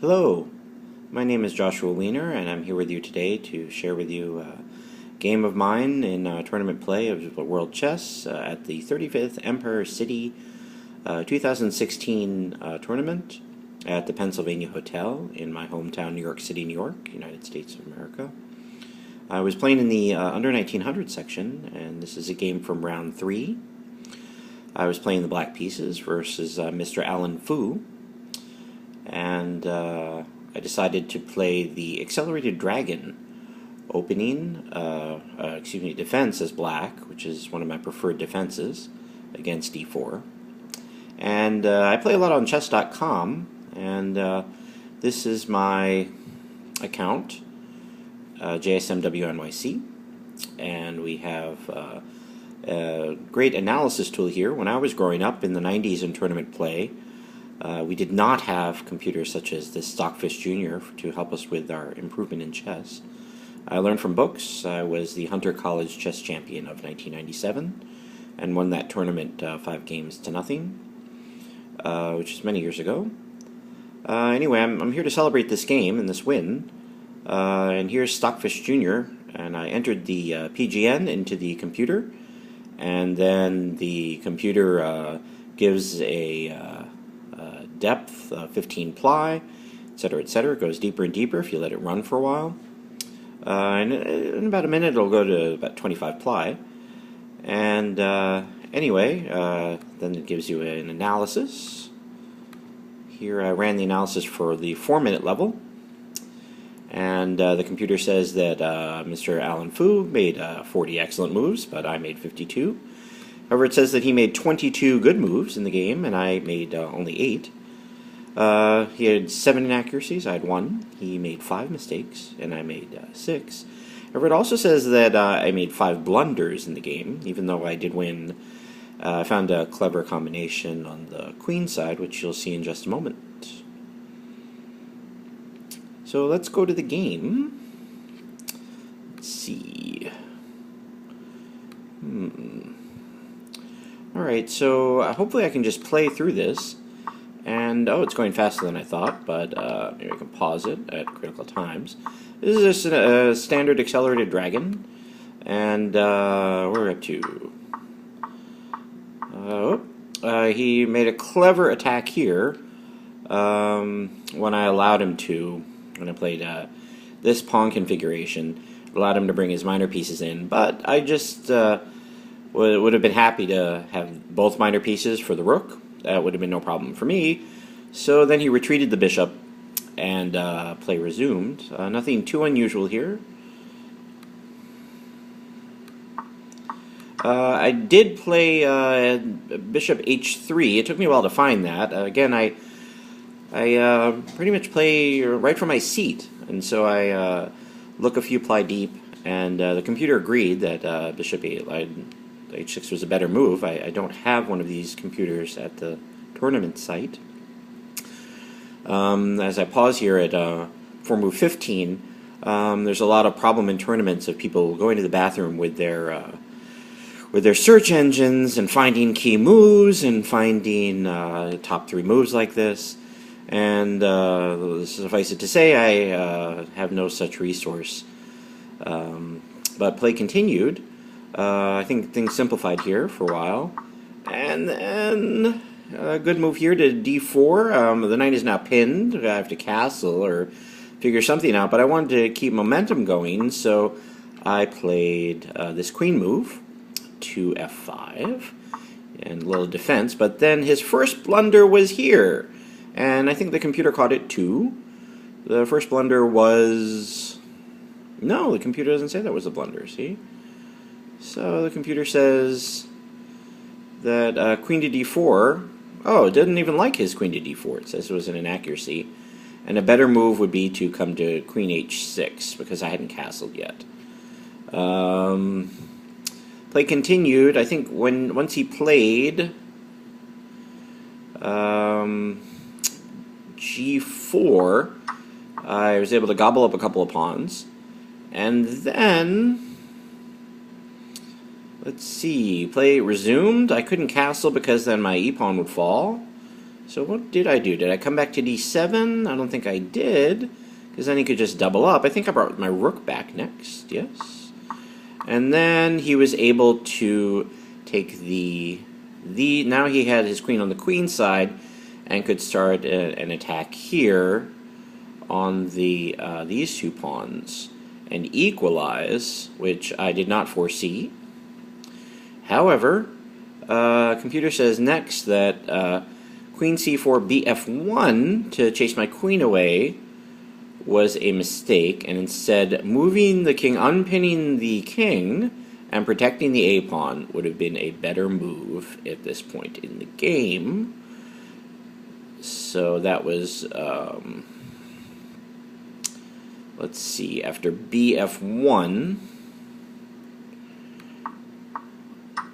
Hello, my name is Joshua Weiner, and I'm here with you today to share with you a game of mine in tournament play of World Chess at the 35th Empire City 2016 tournament at the Pennsylvania Hotel in my hometown, New York City, New York, United States of America. I was playing in the under 1900 section, and this is a game from round 3. I was playing the black pieces versus Mr. Alan Fu. And I decided to play the Accelerated Dragon opening, defense as black, which is one of my preferred defenses against d4. And I play a lot on chess.com, and this is my account, jsmwnyc, and we have a great analysis tool here. When I was growing up in the 90s in tournament play, we did not have computers such as this Stockfish Jr. to help us with our improvement in chess. I learned from books. I was the Hunter College Chess Champion of 1997 and won that tournament 5 games to nothing, which is many years ago. Anyway, I'm here to celebrate this game and this win. And here's Stockfish Jr. And I entered the PGN into the computer, and then the computer gives a depth, 15 ply, etc., etc. It goes deeper and deeper if you let it run for a while. And in about a minute, it'll go to about 25 ply. And anyway, then it gives you an analysis. Here I ran the analysis for the 4-minute level. And the computer says that Mr. Alan Fu made 40 excellent moves, but I made 52. However, it says that he made 22 good moves in the game, and I made only 8. He had 7 inaccuracies, I had 1. He made 5 mistakes, and I made 6. However, it also says that I made 5 blunders in the game, even though I did win. I found a clever combination on the queen side, which you'll see in just a moment. So let's go to the game. Let's see. Alright, so hopefully I can just play through this. And, oh, it's going faster than I thought, but maybe I can pause it at critical times. This is just a standard Accelerated Dragon. And we're up to... he made a clever attack here when I allowed him to. When I played this pawn configuration, allowed him to bring his minor pieces in, but I just would have been happy to have both minor pieces for the rook. That would have been no problem for me. So then he retreated the bishop, and play resumed. Nothing too unusual here. I did play bishop h3. It took me a while to find that. Again, I pretty much play right from my seat, and so I look a few ply deep, and the computer agreed that bishop h6 was a better move. I don't have one of these computers at the tournament site. As I pause here at for move 15, there's a lot of problem in tournaments of people going to the bathroom with their search engines and finding key moves and finding top 3 moves like this. And suffice it to say, I have no such resource. But play continued. I think things simplified here for a while. And then a good move here to d4. The knight is now pinned. I have to castle or figure something out. But I wanted to keep momentum going, so I played this queen move to f5 and a little defense. But then his first blunder was here. And I think the computer caught it too. The first blunder was... No, the computer doesn't say that was a blunder, see? So the computer says that queen to d4... Oh, it didn't even like his queen to d4. It says it was an inaccuracy. And a better move would be to come to queen h6, because I hadn't castled yet. Play continued. I think once he played... g4, I was able to gobble up a couple of pawns, and then let's see, play resumed. I couldn't castle because then my e-pawn would fall, So what did I do? Did I come back to d7? I don't think I did, because then he could just double up. I think I brought my rook back next, yes. And then he was able to take now he had his queen on the queen side and could start an attack here on these two pawns and equalize, which I did not foresee. However, computer says next that queen c4 bf1 to chase my queen away was a mistake, and instead moving the king, unpinning the king, and protecting the a-pawn would have been a better move at this point in the game. So that was, let's see, after bf1,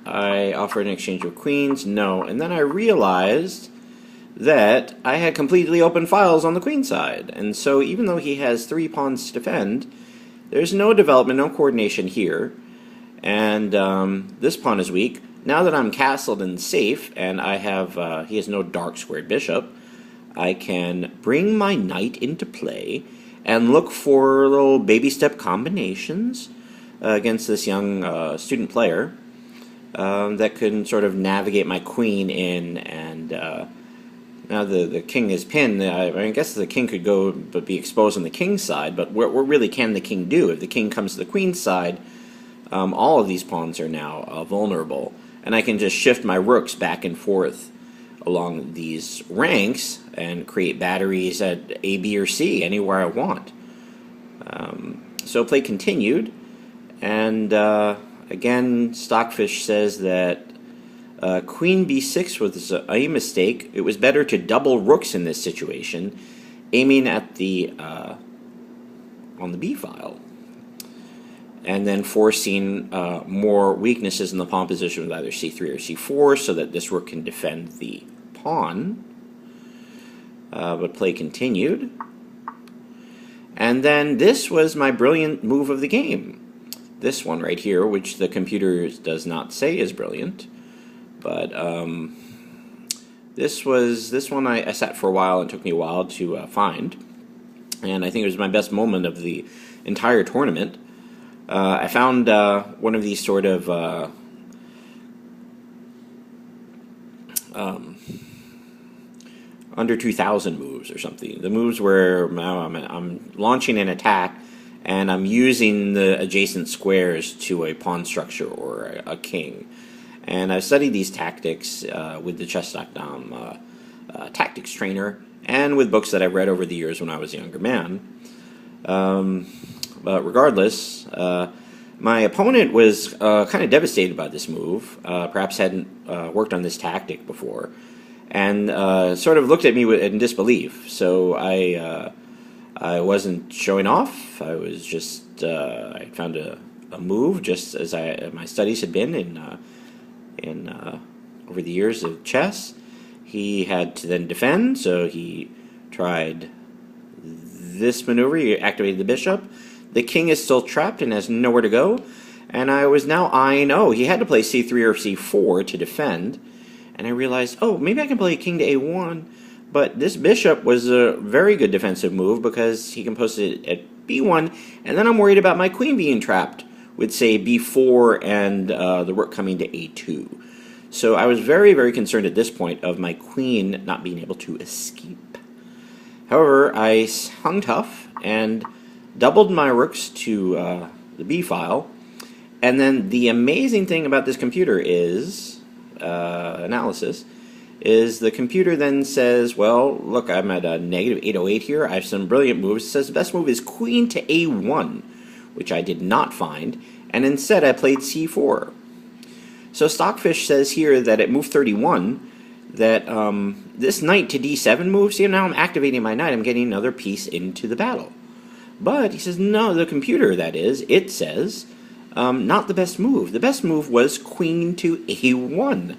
I offered an exchange of queens, no, and then I realized that I had completely open files on the queen side, and so even though he has 3 pawns to defend, there's no development, no coordination here, and this pawn is weak. Now that I'm castled and safe, and I have he has no dark squared bishop, I can bring my knight into play and look for little baby step combinations against this young student player that can sort of navigate my queen in, and now the king is pinned. I guess the king could go but be exposed on the king's side, but what really can the king do? If the king comes to the queen's side, all of these pawns are now vulnerable, and I can just shift my rooks back and forth along these ranks and create batteries at A, B, or C anywhere I want. So play continued, and again, Stockfish says that queen b6 was a mistake. It was better to double rooks in this situation, aiming at the on the b file, and then forcing more weaknesses in the pawn position with either c3 or c4, so that this rook can defend the pawn. But play continued, and then this was my brilliant move of the game. This one right here, which the computer does not say is brilliant. But this one I sat for a while, and it took me a while to find, and I think it was my best moment of the entire tournament. I found one of these sort of under 2,000 moves or something. The moves where I'm launching an attack and I'm using the adjacent squares to a pawn structure or a king. And I've studied these tactics with the Chess.com tactics trainer, and with books that I've read over the years when I was a younger man. But regardless, my opponent was kind of devastated by this move, perhaps hadn't worked on this tactic before, and sort of looked at me in disbelief. So I wasn't showing off. I was just, I found a move, just as my studies had been in over the years of chess. He had to then defend, so he tried this maneuver. He activated the bishop. The king is still trapped and has nowhere to go, and I was now eyeing, he had to play c3 or c4 to defend, and I realized, maybe I can play king to a1, but this bishop was a very good defensive move because he can post it at b1, and then I'm worried about my queen being trapped with, say, b4 and the rook coming to a2. So I was very, very concerned at this point of my queen not being able to escape. However, I hung tough and doubled my rooks to the b file, and then the amazing thing about this computer is, analysis, is the computer then says, well, look, I'm at a negative 808 here, I have some brilliant moves. It says the best move is queen to a1, which I did not find, and instead I played c4. So Stockfish says here that at move 31, that this knight to d7 move, see, now I'm activating my knight, I'm getting another piece into the battle. But he says, no, the computer, that is, it says, not the best move. The best move was queen to a1.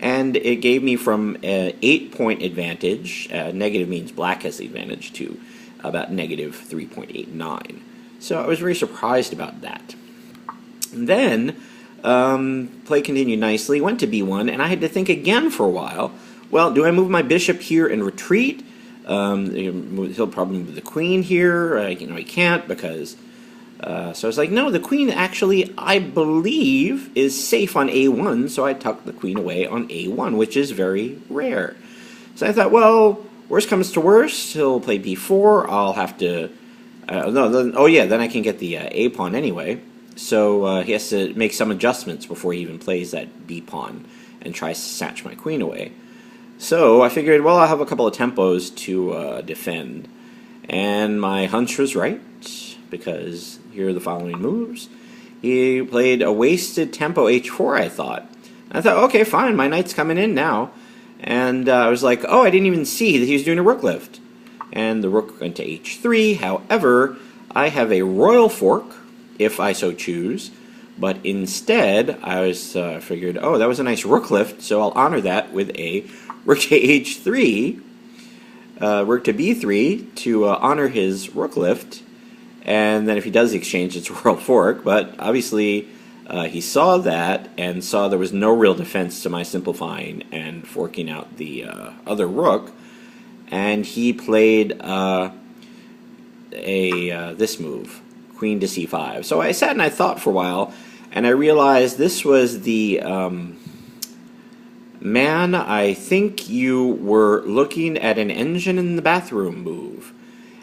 And it gave me from an 8-point advantage, negative means black has the advantage, to about negative 3.89. So I was very surprised about that. And then play continued nicely, went to b1, and I had to think again for a while well, do I move my bishop here and retreat? He'll probably move the queen here. He can't because... so I was like, no, the queen actually, I believe, is safe on a1, so I tuck the queen away on a1, which is very rare. So I thought, well, worst comes to worst, he'll play b4, I'll have to... then I can get the a pawn anyway. So he has to make some adjustments before he even plays that b pawn and tries to snatch my queen away. So I figured, well, I'll have a couple of tempos to defend. And my hunch was right, because here are the following moves. He played a wasted tempo h4, I thought. I thought, okay, fine, my knight's coming in now. And I was like, oh, I didn't even see that he was doing a rook lift. And the rook went to h3. However, I have a royal fork, if I so choose. But instead, I figured, oh, that was a nice rook lift, so I'll honor that with a rook to h3, rook to b3 to honor his rook lift. And then if he does the exchange, it's a royal fork. But obviously, he saw that and saw there was no real defense to my simplifying and forking out the other rook. And he played this move, queen to c5. So I sat and I thought for a while, and I realized this was the... man, I think you were looking at an engine in the bathroom move.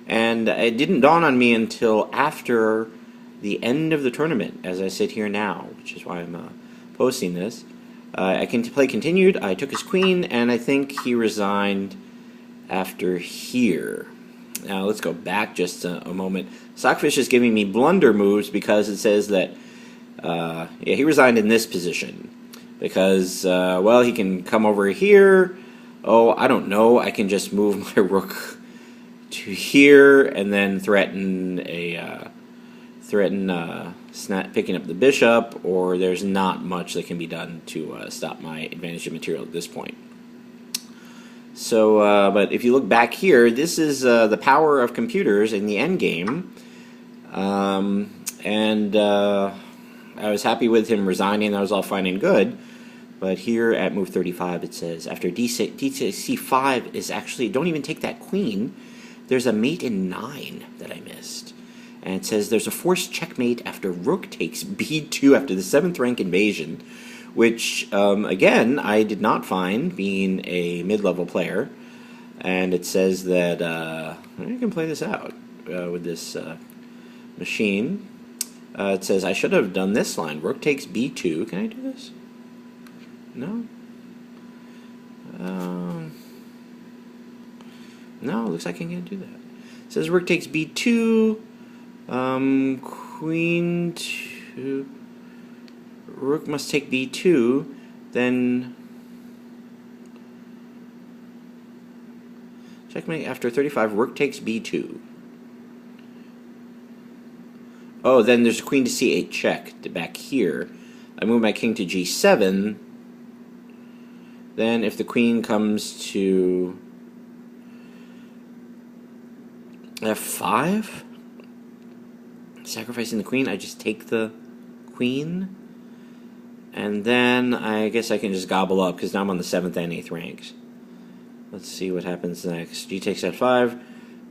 And it didn't dawn on me until after the end of the tournament, as I sit here now, which is why I'm posting this. I can play continued. I took his queen, and I think he resigned after here. Now, let's go back just a moment. Stockfish is giving me blunder moves because it says that he resigned in this position. Because, well, he can come over here. Oh, I don't know. I can just move my rook to here and then threaten picking up the bishop, or there's not much that can be done to stop my advantage of material at this point. So, but if you look back here, this is the power of computers in the endgame. I was happy with him resigning. That was all fine and good. But here at move 35, it says, after d5 is actually, don't even take that queen. There's a mate in 9 that I missed. And it says there's a forced checkmate after rook takes b2 after the 7th rank invasion, which, again, I did not find being a mid-level player. And it says that you can play this out with this machine. It says I should have done this line. Rook takes b2. Can I do this? No? No, looks like I can't do that. It says rook takes b2, queen to... Rook must take b2, then... Checkmate after 35, rook takes b2. Oh, then there's a queen to c8 check back here. I move my king to g7. Then if the queen comes to f5, sacrificing the queen, I just take the queen. And then I guess I can just gobble up because now I'm on the 7th and 8th ranks. Let's see what happens next. G takes f5.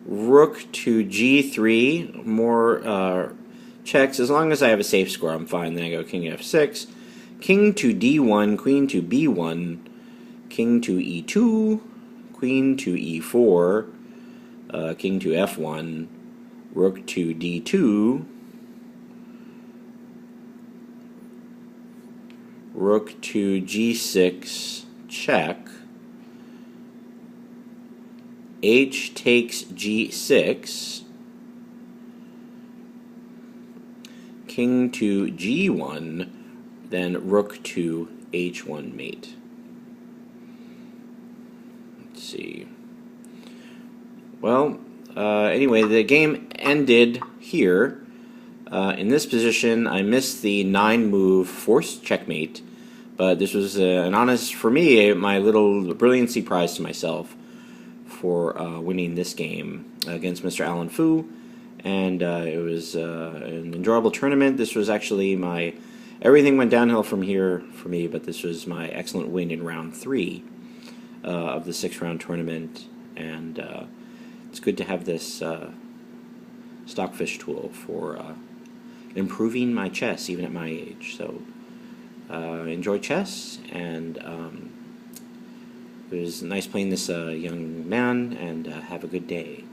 Rook to g3. More checks. As long as I have a safe score, I'm fine. Then I go king f6. King to d1. Queen to b1. King to e2, queen to e4, king to f1, rook to d2, rook to g6, check, h takes g6, king to g1, then rook to h1 mate. See. Well, anyway, the game ended here. In this position, I missed the 9-move forced checkmate, but this was an honest, for me, my little brilliancy prize to myself for winning this game against Mr. Alan Fu, and it was an enjoyable tournament. This was actually everything went downhill from here for me, but this was my excellent win in round 3. of the 6-round tournament, and it's good to have this stockfish tool for improving my chess even at my age. So enjoy chess, and it was nice playing this young man, and have a good day.